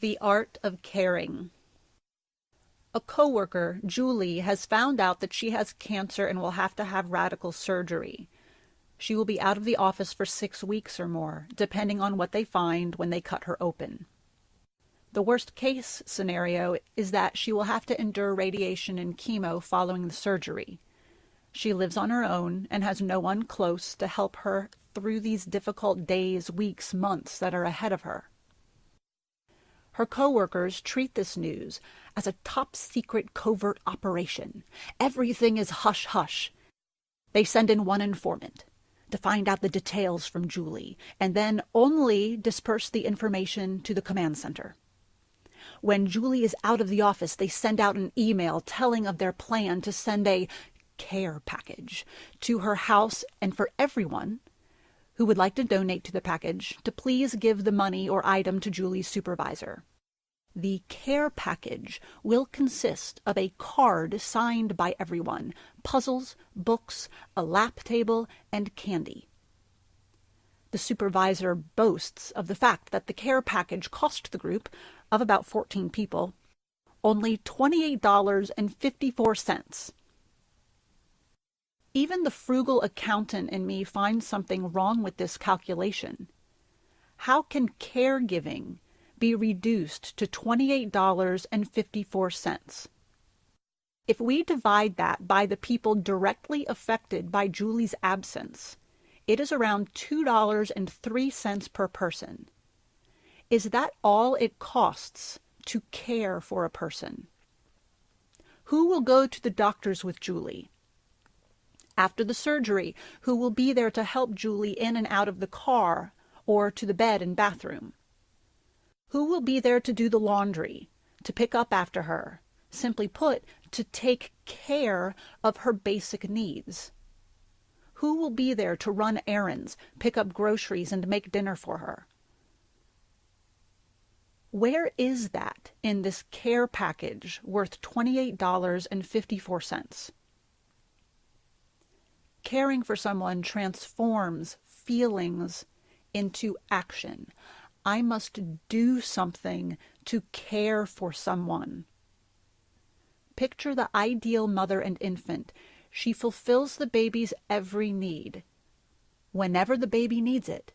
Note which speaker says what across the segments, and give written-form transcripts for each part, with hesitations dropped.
Speaker 1: The art of caring. A coworker, Julie, has found out that she has cancer and will have to have radical surgery. She will be out of the office for 6 weeks or more, depending on what they find when they cut her open. The worst case scenario is that she will have to endure radiation and chemo following the surgery. She lives on her own and has no one close to help her through these difficult days, weeks, months that are ahead of her. Her coworkers treat this news as a top-secret covert operation. Everything is hush-hush. They send in one informant to find out the details from Julie, and then only disperse the information to the command center. When Julie is out of the office, they send out an email telling of their plan to send a care package to her house, and for everyone who would like to donate to the package to please give the money or item to Julie's supervisor. The care package will consist of a card signed by everyone, puzzles, books, a lap table, and candy. The supervisor boasts of the fact that the care package cost the group, of about 14 people, only $28.54. Even the frugal accountant in me finds something wrong with this calculation. How can caregiving be reduced to $28.54? If we divide that by the people directly affected by Julie's absence, it is around $2.03 per person. Is that all it costs to care for a person? Who will go to the doctors with Julie? After the surgery, who will be there to help Julie in and out of the car or to the bed and bathroom? Who will be there to do the laundry, to pick up after her? Simply put, to take care of her basic needs. Who will be there to run errands, pick up groceries, and make dinner for her? Where is that in this care package worth $28.54? Caring for someone transforms feelings into action. I must do something to care for someone. Picture the ideal mother and infant. She fulfills the baby's every need. Whenever the baby needs it,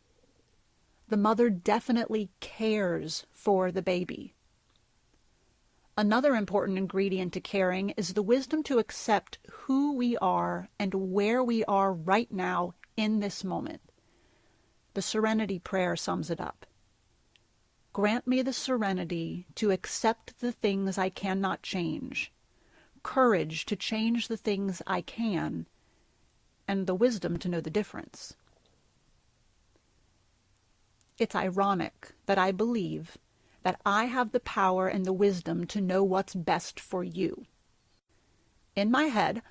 Speaker 1: the mother definitely cares for the baby. Another important ingredient to caring is the wisdom to accept who we are and where we are right now in this moment. The Serenity Prayer sums it up. Grant me the serenity to accept the things I cannot change, courage to change the things I can, and the wisdom to know the difference. It's ironic that I believe that I have the power and the wisdom to know what's best for you. In my head,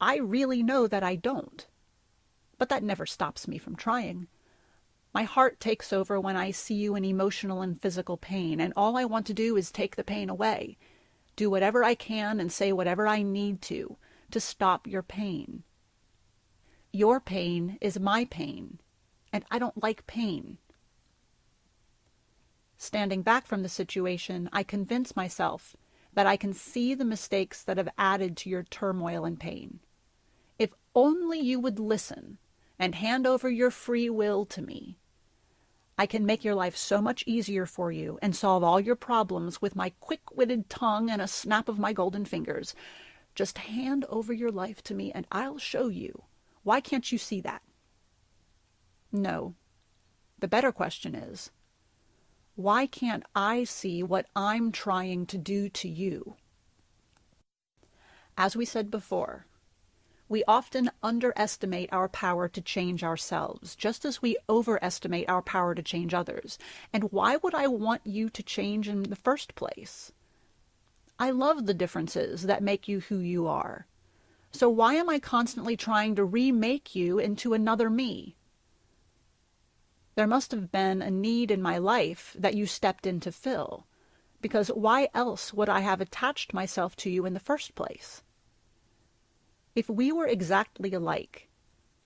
Speaker 1: I really know that I don't, but that never stops me from trying. My heart takes over when I see you in emotional and physical pain, and all I want to do is take the pain away, do whatever I can and say whatever I need to stop your pain. Your pain is my pain, and I don't like pain. Standing back from the situation, I convince myself that I can see the mistakes that have added to your turmoil and pain. If only you would listen and hand over your free will to me, I can make your life so much easier for you and solve all your problems with my quick-witted tongue and a snap of my golden fingers. Just hand over your life to me and I'll show you. Why can't you see that? No. The better question is, why can't I see what I'm trying to do to you? As we said before, we often underestimate our power to change ourselves, just as we overestimate our power to change others. And why would I want you to change in the first place? I love the differences that make you who you are. So why am I constantly trying to remake you into another me? There must have been a need in my life that you stepped in to fill, because why else would I have attached myself to you in the first place? If we were exactly alike,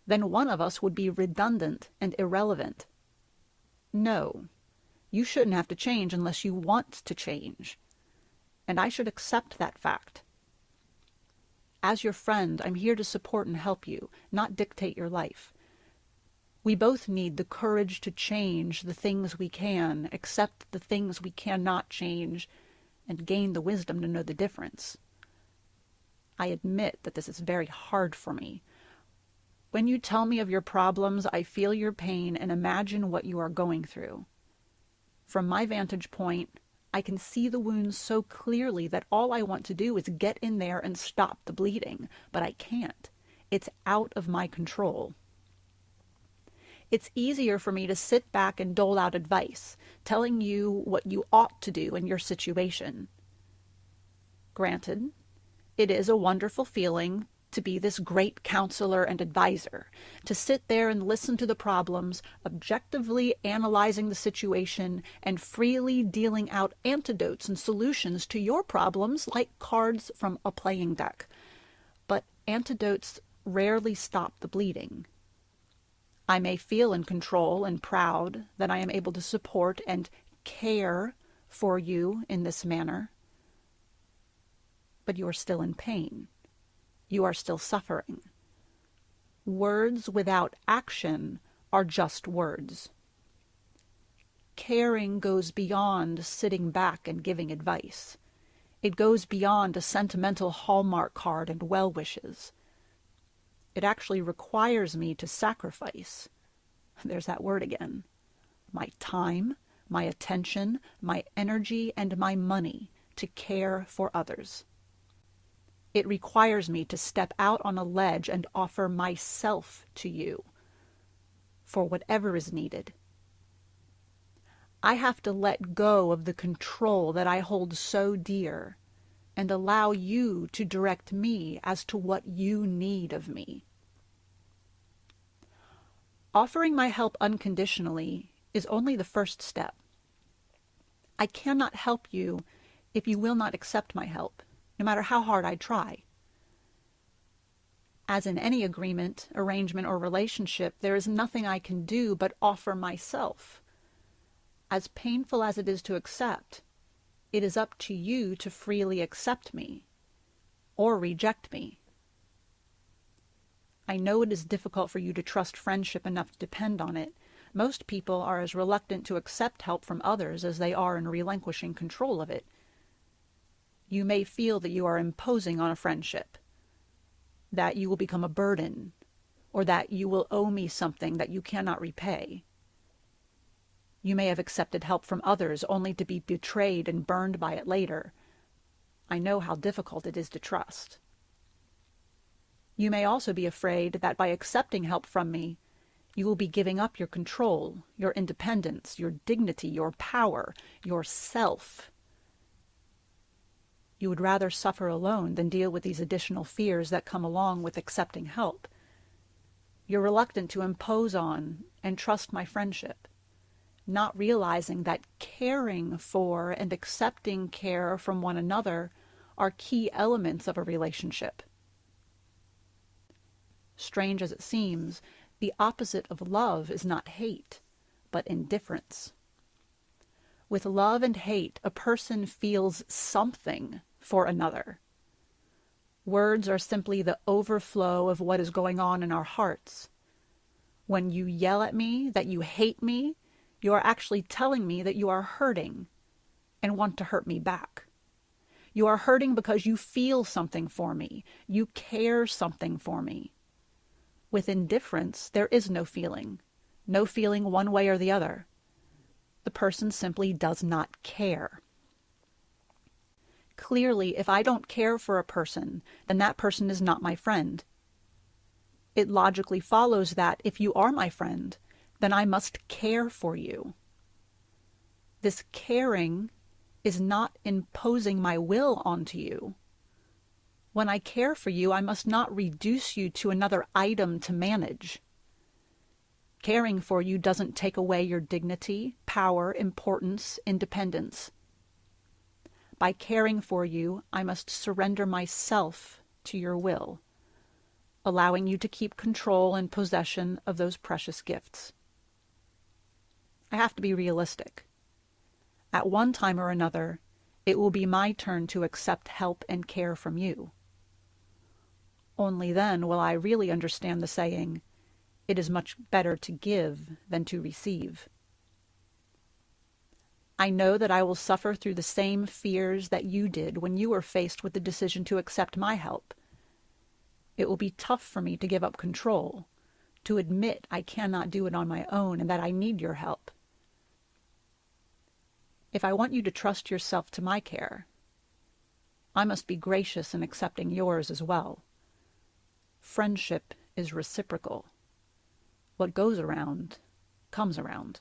Speaker 1: then one of us would be redundant and irrelevant. No, You shouldn't have to change unless you want to change. And I should accept that fact. As your friend, I'm here to support and help you, not dictate your life. We both need the courage to change the things we can, accept the things we cannot change, and gain the wisdom to know the difference. I admit that this is very hard for me. When you tell me of your problems, I feel your pain and imagine what you are going through. From my vantage point, I can see the wounds so clearly that all I want to do is get in there and stop the bleeding, but I can't. It's out of my control. It's easier for me to sit back and dole out advice, telling you what you ought to do in your situation. Granted, it is a wonderful feeling to be this great counselor and advisor, to sit there and listen to the problems, objectively analyzing the situation, and freely dealing out antidotes and solutions to your problems like cards from a playing deck. But antidotes rarely stop the bleeding. I may feel in control and proud that I am able to support and care for you in this manner, but you are still in pain. You are still suffering. Words without action are just words. Caring goes beyond sitting back and giving advice. It goes beyond a sentimental Hallmark card and well wishes. It actually requires me to sacrifice, there's that word again, my time, my attention, my energy, and my money to care for others. It requires me to step out on a ledge and offer myself to you for whatever is needed. I have to let go of the control that I hold so dear and allow you to direct me as to what you need of me. Offering my help unconditionally is only the first step. I cannot help you if you will not accept my help, no matter how hard I try. As in any agreement, arrangement, or relationship, there is nothing I can do but offer myself. As painful as it is to accept, it is up to you to freely accept me or reject me. I know it is difficult for you to trust friendship enough to depend on it. Most people are as reluctant to accept help from others as they are in relinquishing control of it. You may feel that you are imposing on a friendship, that you will become a burden, or that you will owe me something that you cannot repay. You may have accepted help from others only to be betrayed and burned by it later. I know how difficult it is to trust. You may also be afraid that by accepting help from me, you will be giving up your control, your independence, your dignity, your power, your self. You would rather suffer alone than deal with these additional fears that come along with accepting help. You're reluctant to impose on and trust my friendship, not realizing that caring for and accepting care from one another are key elements of a relationship. Strange as it seems, the opposite of love is not hate, but indifference. With love and hate, a person feels something for another. Words are simply the overflow of what is going on in our hearts. When you yell at me that you hate me, you are actually telling me that you are hurting and want to hurt me back. You are hurting because you feel something for me. You care something for me. With indifference, there is no feeling one way or the other. The person simply does not care. Clearly, if I don't care for a person, then that person is not my friend. It logically follows that if you are my friend, then I must care for you. This caring is not imposing my will onto you. When I care for you, I must not reduce you to another item to manage. Caring for you doesn't take away your dignity, power, importance, independence. By caring for you, I must surrender myself to your will, allowing you to keep control and possession of those precious gifts. I have to be realistic. At one time or another, it will be my turn to accept help and care from you. Only then will I really understand the saying, "It is much better to give than to receive." I know that I will suffer through the same fears that you did when you were faced with the decision to accept my help. It will be tough for me to give up control, to admit I cannot do it on my own and that I need your help. If I want you to trust yourself to my care, I must be gracious in accepting yours as well. Friendship is reciprocal. What goes around comes around.